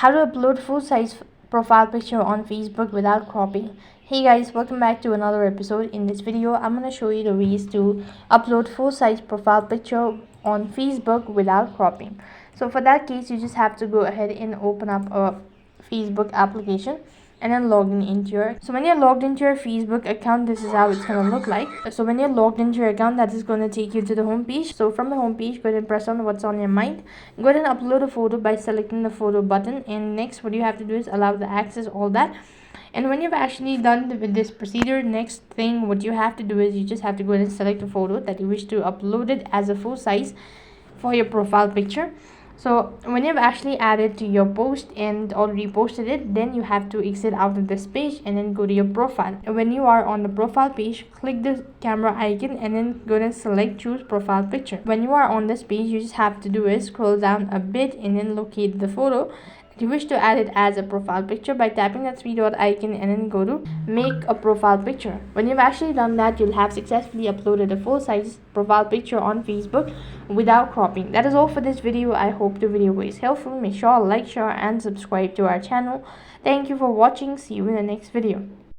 How to upload full size profile picture on Facebook without cropping. Hey guys, welcome back to another episode. In this video I'm going to show you the ways to upload full size profile picture on Facebook without cropping. So for that case, you just have to go ahead and open up a Facebook application and then log in into your so when you're logged into your Facebook account, this is how it's going to look like. So when you're logged into your account, that is going to take you to the home page. So from the home page, go ahead and press on what's on your mind. Go ahead and upload a photo by selecting the photo button, and next what you have to do is allow the access, all that. And when you've actually done with this procedure, next thing what you have to do is you just have to go ahead and select a photo that you wish to upload it as a full size for your profile picture. So when you've actually added to your post and already posted it, then you have to exit out of this page and then go to your profile. And when you are on the profile page, click the camera icon and then go and select choose profile picture. When you are on this page, you just have to do is scroll down a bit and then locate the photo you wish to add it as a profile picture by tapping the three dot icon and then go to make a profile picture. When you've actually done that, you'll have successfully uploaded a full size profile picture on Facebook without cropping. That is all for this video. I hope the video was helpful. Make sure to like, share and subscribe to our channel. Thank you for watching. See you in the next video.